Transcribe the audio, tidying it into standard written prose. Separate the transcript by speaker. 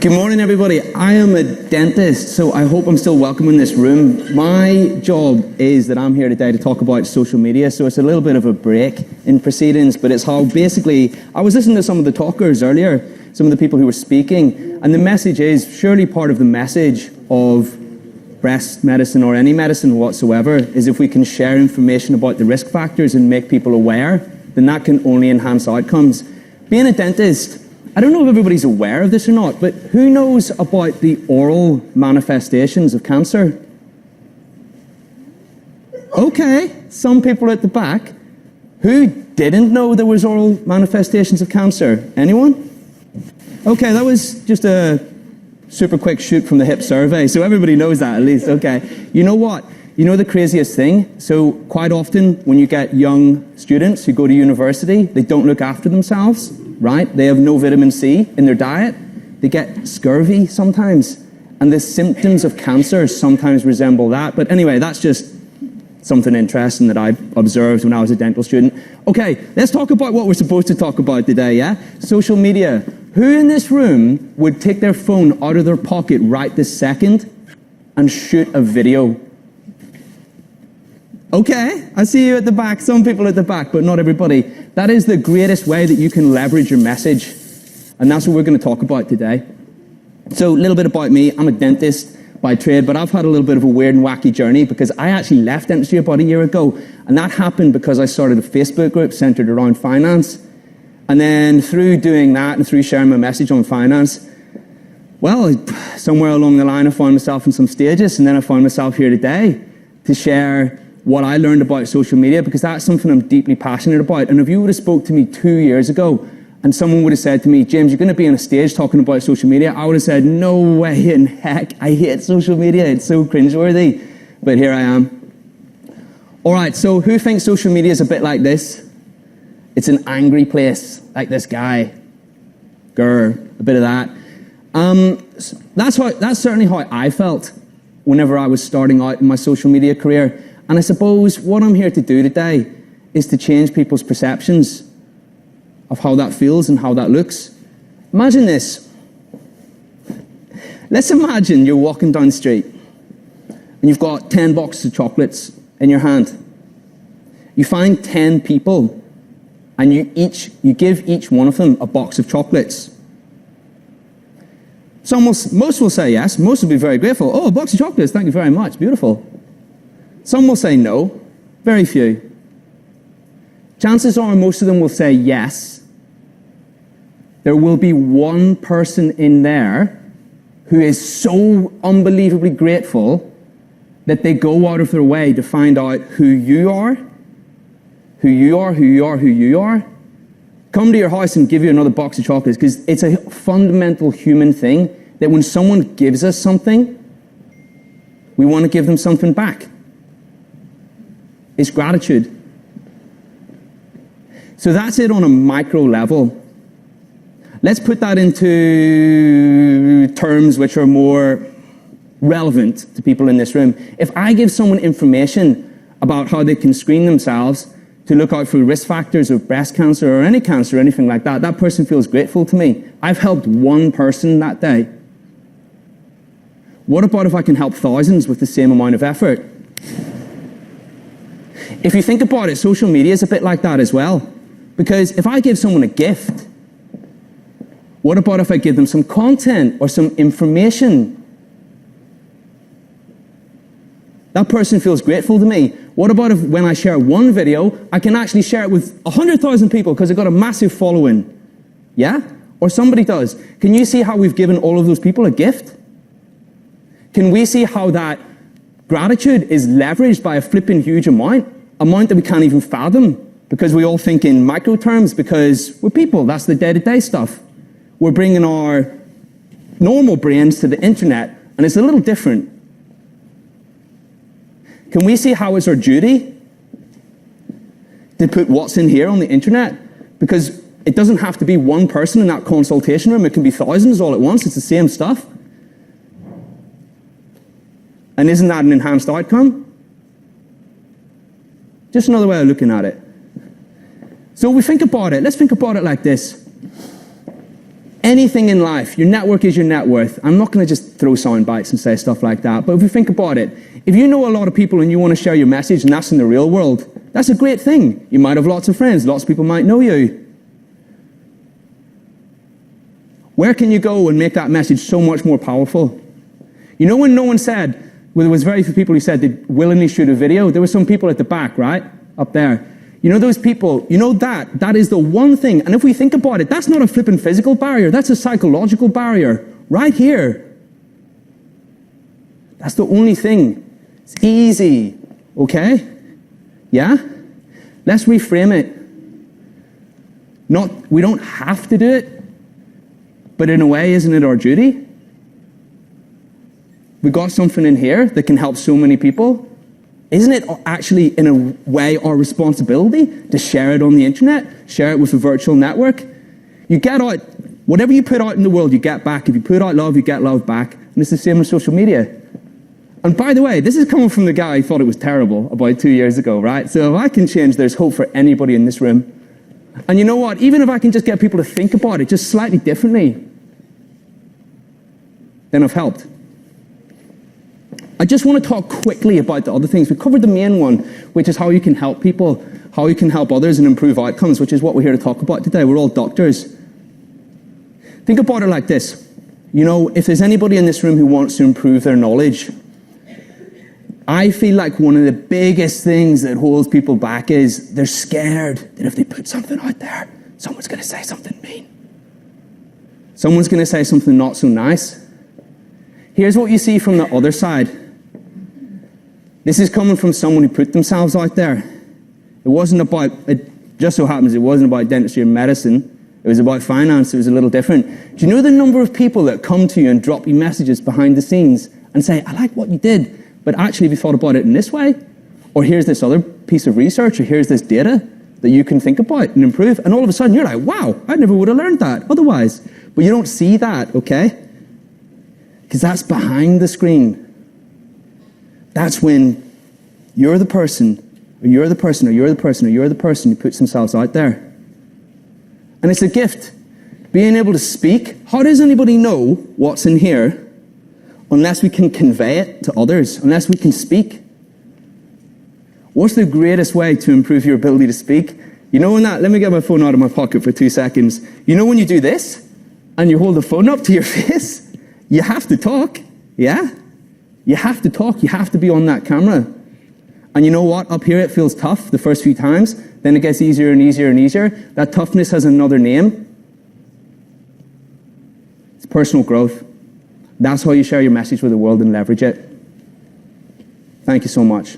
Speaker 1: Good morning, everybody. I am a dentist, so I hope I'm still welcome in this room. My job is that I'm here today to talk about social media, so it's a little bit of a break in proceedings, but it's how basically, I was listening to some of the talkers earlier, some of the people who were speaking, and the message is, surely part of the message of breast medicine or any medicine whatsoever is if we can share information about the risk factors and make people aware, then that can only enhance outcomes. Being a dentist, I don't know if everybody's aware of this or not, but who knows about the oral manifestations of cancer? Okay, some people at the back. Who didn't know there was oral manifestations of cancer? Anyone? Okay, that was just a super quick shoot from the hip survey, so everybody knows that at least. Okay, you know what? You know the craziest thing? So quite often when you get young students who go to university, they don't look after themselves, right? They have no vitamin C in their diet. They get scurvy sometimes. And the symptoms of cancer sometimes resemble that. But anyway, that's just something interesting that I observed when I was a dental student. Okay, let's talk about what we're supposed to talk about today, yeah? Social media. Who in this room would take their phone out of their pocket right this second and shoot a video? Okay, I see you at the back, some people at the back, but not everybody. That is the greatest way that you can leverage your message. And that's what we're going to talk about today. So a little bit about me. I'm a dentist by trade, but I've had a little bit of a weird and wacky journey because I actually left dentistry about a year ago. And that happened because I started a Facebook group centered around finance. And then through doing that and through sharing my message on finance, well, somewhere along the line I found myself in some stages, and then I found myself here today to share what I learned about social media, because that's something I'm deeply passionate about. And if you would have spoke to me 2 years ago and someone would have said to me, James, you're going to be on a stage talking about social media, I would have said, no way in heck, I hate social media, it's so cringeworthy. But here I am. All right, so who thinks social media is a bit like this? It's an angry place, like this guy. Grr, a bit of that. That's certainly how I felt whenever I was starting out in my social media career. And I suppose what I'm here to do today is to change people's perceptions of how that feels and how that looks. Imagine this. Let's imagine you're walking down the street and you've got 10 boxes of chocolates in your hand. You find 10 people and you give each one of them a box of chocolates. Most will say yes. Most will be very grateful. Oh, a box of chocolates, thank you very much, beautiful. Some will say no, very few. Chances are most of them will say yes. There will be one person in there who is so unbelievably grateful that they go out of their way to find out who you are, who you are, who you are, who you are. Come to your house and give you another box of chocolates, because it's a fundamental human thing that when someone gives us something, we want to give them something back. It's gratitude. So that's it on a micro level. Let's put that into terms which are more relevant to people in this room. If I give someone information about how they can screen themselves to look out for risk factors of breast cancer or any cancer or anything like that, that person feels grateful to me. I've helped one person that day. What about if I can help thousands with the same amount of effort? If you think about it, social media is a bit like that as well. Because if I give someone a gift, what about if I give them some content or some information? That person feels grateful to me. What about if when I share one video, I can actually share it with 100,000 people because I've got a massive following? Yeah? Or somebody does. Can you see how we've given all of those people a gift? Can we see how that gratitude is leveraged by a flipping huge amount that we can't even fathom, because we all think in micro terms, because we're people, that's the day-to-day stuff. We're bringing our normal brains to the internet, and it's a little different. Can we see how it's our duty to put what's in here on the internet? Because it doesn't have to be one person in that consultation room, it can be thousands all at once, it's the same stuff. And isn't that an enhanced outcome? Just another way of looking at it. So we think about it. Let's think about it like this. Anything in life, your network is your net worth. I'm not going to just throw sound bites and say stuff like that, but if you think about it, if you know a lot of people and you want to share your message, and that's in the real world, that's a great thing. You might have lots of friends, lots of people might know you. Where can you go and make that message so much more powerful? You know when no one said, well, there was very few people who said they'd willingly shoot a video, there were some people at the back, right? Up there. You know those people, you know that is the one thing, and if we think about it, that's not a flipping physical barrier, that's a psychological barrier, right here. That's the only thing. It's easy, okay? Yeah? Let's reframe it. We don't have to do it, but in a way, isn't it our duty? We got something in here that can help so many people. Isn't it actually, in a way, our responsibility to share it on the internet, share it with a virtual network? You get out, whatever you put out in the world, you get back. If you put out love, you get love back. And it's the same with social media. And by the way, this is coming from the guy who thought it was terrible about 2 years ago, right? So if I can change, there's hope for anybody in this room. And you know what? Even if I can just get people to think about it just slightly differently, then I've helped. I just want to talk quickly about the other things. We covered the main one, which is how you can help people, how you can help others and improve outcomes, which is what we're here to talk about today. We're all doctors. Think about it like this. You know, if there's anybody in this room who wants to improve their knowledge, I feel like one of the biggest things that holds people back is they're scared that if they put something out there, someone's going to say something mean. Someone's going to say something not so nice. Here's what you see from the other side. This is coming from someone who put themselves out there. It wasn't about, it just so happens it wasn't about dentistry or medicine. It was about finance. It was a little different. Do you know the number of people that come to you and drop you messages behind the scenes and say, I like what you did, but actually have you thought about it in this way? Or here's this other piece of research, or here's this data that you can think about and improve. And all of a sudden you're like, wow, I never would have learned that otherwise. But you don't see that, okay? Because that's behind the screen. That's when you're the person, or you're the person, or you're the person, or you're the person who puts themselves out there. And it's a gift. Being able to speak. How does anybody know what's in here unless we can convey it to others, unless we can speak? What's the greatest way to improve your ability to speak? You know when that, let me get my phone out of my pocket for 2 seconds. You know when you do this, and you hold the phone up to your face? You have to talk, yeah? You have to talk, you have to be on that camera. And you know what? Up here it feels tough the first few times, then it gets easier and easier and easier. That toughness has another name. It's personal growth. That's how you share your message with the world and leverage it. Thank you so much.